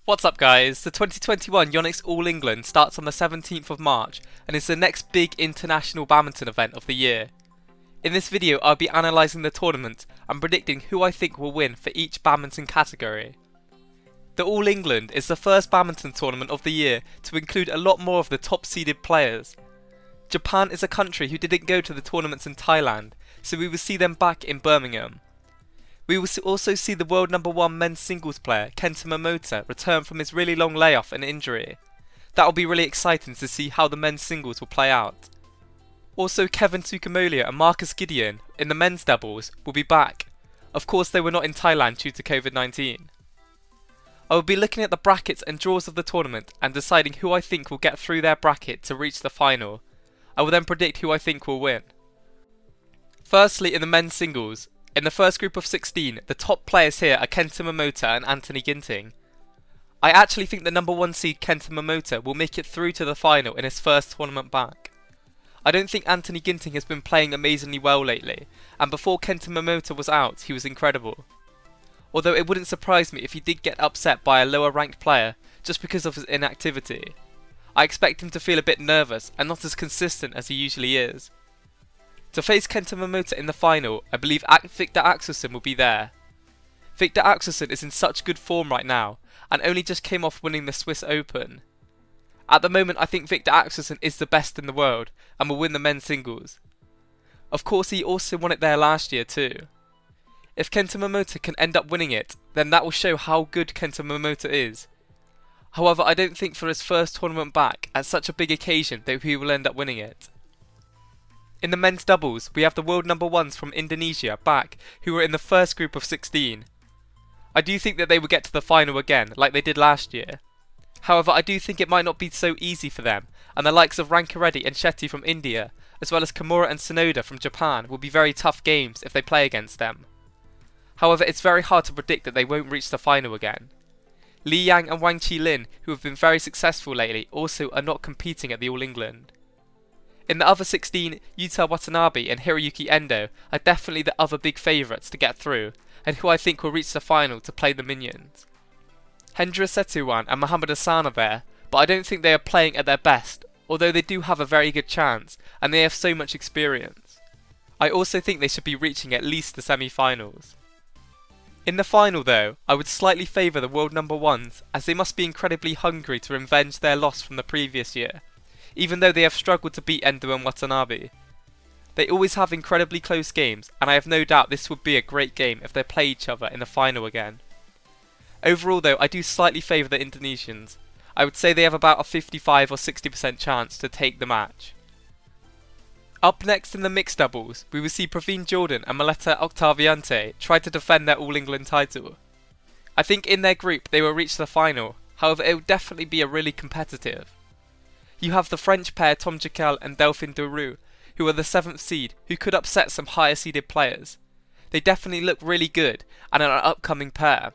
What's up guys, the 2021 Yonex All England starts on the 17th of March and is the next big international badminton event of the year. In this video I'll be analysing the tournament and predicting who I think will win for each badminton category. The All England is the first badminton tournament of the year to include a lot more of the top seeded players. Japan is a country who didn't go to the tournaments in Thailand, so we will see them back in Birmingham. We will also see the world #1 men's singles player, Kenta Momota, return from his really long layoff and injury. That will be really exciting to see how the men's singles will play out. Also, Kevin Tsukamolia and Marcus Gideon in the men's doubles will be back. Of course, they were not in Thailand due to COVID-19. I will be looking at the brackets and draws of the tournament and deciding who I think will get through their bracket to reach the final. I will then predict who I think will win. Firstly, in the men's singles. In the first group of 16, the top players here are Kenta Momota and Anthony Ginting. I actually think the #1 seed Kenta Momota will make it through to the final in his first tournament back. I don't think Anthony Ginting has been playing amazingly well lately, and before Kenta Momota was out, he was incredible. Although it wouldn't surprise me if he did get upset by a lower ranked player just because of his inactivity. I expect him to feel a bit nervous and not as consistent as he usually is. To face Kenta Momota in the final, I believe Victor Axelsson will be there. Victor Axelsson is in such good form right now, and only just came off winning the Swiss Open. At the moment I think Victor Axelsson is the best in the world, and will win the men's singles. Of course he also won it there last year too. If Kenta Momota can end up winning it, then that will show how good Kenta Momota is. However, I don't think for his first tournament back, at such a big occasion, that he will end up winning it. In the men's doubles, we have the world #1s from Indonesia back, who were in the first group of 16. I do think that they will get to the final again, like they did last year. However, I do think it might not be so easy for them, and the likes of Rankireddy and Shetty from India, as well as Kimura and Sonoda from Japan, will be very tough games if they play against them. However, it's very hard to predict that they won't reach the final again. Li Yang and Wang Qilin, who have been very successful lately, also are not competing at the All England. In the other 16, Yuta Watanabe and Hiroyuki Endo are definitely the other big favourites to get through, and who I think will reach the final to play the minions. Hendra Setuwan and Mohammad Hassan are there, but I don't think they are playing at their best, although they do have a very good chance, and they have so much experience. I also think they should be reaching at least the semi-finals. In the final though, I would slightly favour the world #1s, as they must be incredibly hungry to revenge their loss from the previous year, even though they have struggled to beat Endo and Watanabe. They always have incredibly close games, and I have no doubt this would be a great game if they play each other in the final again. Overall though, I do slightly favour the Indonesians. I would say they have about a 55 or 60% chance to take the match. Up next in the mixed doubles, we will see Praveen Jordan and Meleta Octaviante try to defend their All England title. I think in their group they will reach the final, however it will definitely be a really competitive. You have the French pair Tom Jaquel and Delphine Doroux, who are the 7th seed, who could upset some higher seeded players. They definitely look really good and are an upcoming pair.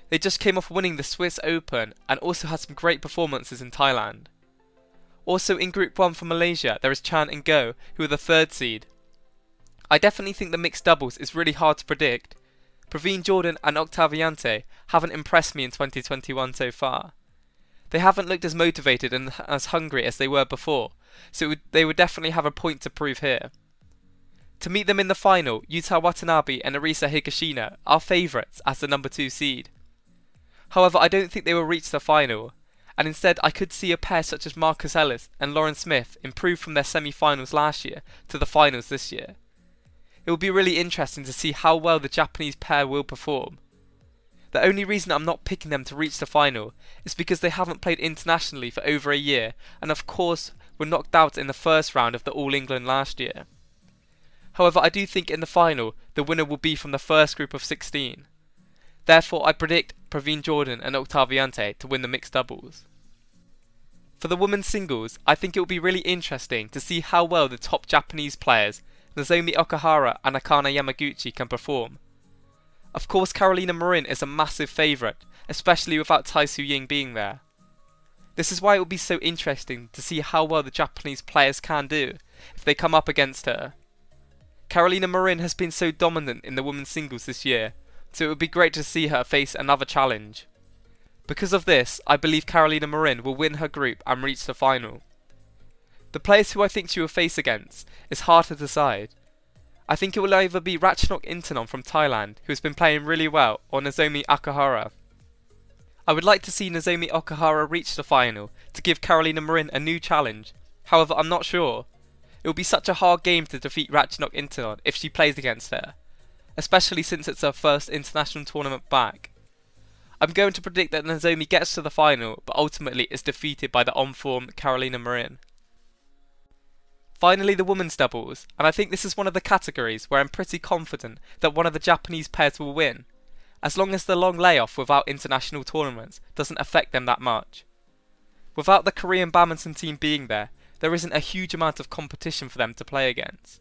They just came off winning the Swiss Open and also had some great performances in Thailand. Also in Group 1 for Malaysia there is Chan and Go, who are the 3rd seed. I definitely think the mixed doubles is really hard to predict. Praveen Jordan and Octaviante haven't impressed me in 2021 so far. They haven't looked as motivated and as hungry as they were before, so they would definitely have a point to prove here. To meet them in the final, Yuta Watanabe and Arisa Higashina are favourites as the #2 seed. However, I don't think they will reach the final, and instead I could see a pair such as Marcus Ellis and Lauren Smith improve from their semi-finals last year to the finals this year. It will be really interesting to see how well the Japanese pair will perform. The only reason I'm not picking them to reach the final is because they haven't played internationally for over a year, and of course were knocked out in the first round of the All England last year. However, I do think in the final the winner will be from the first group of 16. Therefore I predict Praveen Jordan and Octaviante to win the mixed doubles. For the women's singles, I think it will be really interesting to see how well the top Japanese players, Nozomi Okuhara and Akana Yamaguchi, can perform. Of course, Carolina Marin is a massive favourite, especially without Tai Tzu-Ying being there. This is why it will be so interesting to see how well the Japanese players can do if they come up against her. Carolina Marin has been so dominant in the women's singles this year, so it would be great to see her face another challenge. Because of this, I believe Carolina Marin will win her group and reach the final. The players who I think she will face against is hard to decide. I think it will either be Ratchanok Intanon from Thailand, who has been playing really well, or Nozomi Okuhara. I would like to see Nozomi Okuhara reach the final to give Carolina Marin a new challenge. However, I'm not sure. It will be such a hard game to defeat Ratchanok Intanon if she plays against her, especially since it's her first international tournament back. I'm going to predict that Nozomi gets to the final, but ultimately is defeated by the on-form Carolina Marin. Finally, the women's doubles, and I think this is one of the categories where I'm pretty confident that one of the Japanese pairs will win, as long as the long layoff without international tournaments doesn't affect them that much. Without the Korean badminton team being there isn't a huge amount of competition for them to play against.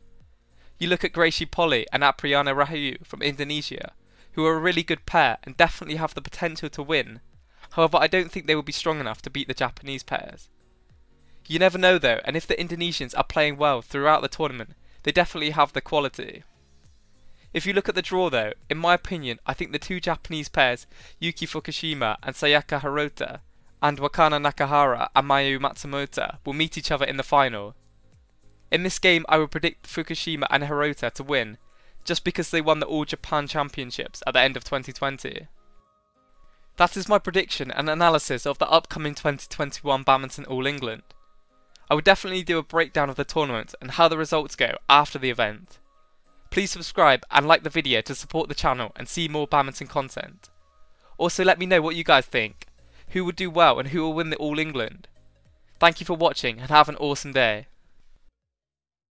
You look at Gracie Polly and Apriyana Rahayu from Indonesia, who are a really good pair and definitely have the potential to win. However, I don't think they will be strong enough to beat the Japanese pairs. You never know though, and if the Indonesians are playing well throughout the tournament, they definitely have the quality. If you look at the draw though, in my opinion, I think the two Japanese pairs, Yuki Fukushima and Sayaka Hirota, and Wakana Nakahara and Mayu Matsumoto, will meet each other in the final. In this game, I will predict Fukushima and Hirota to win, just because they won the All Japan Championships at the end of 2020. That is my prediction and analysis of the upcoming 2021 Badminton All England. I will definitely do a breakdown of the tournament and how the results go after the event. Please subscribe and like the video to support the channel and see more badminton content. Also let me know what you guys think, who will do well and who will win the All England. Thank you for watching and have an awesome day.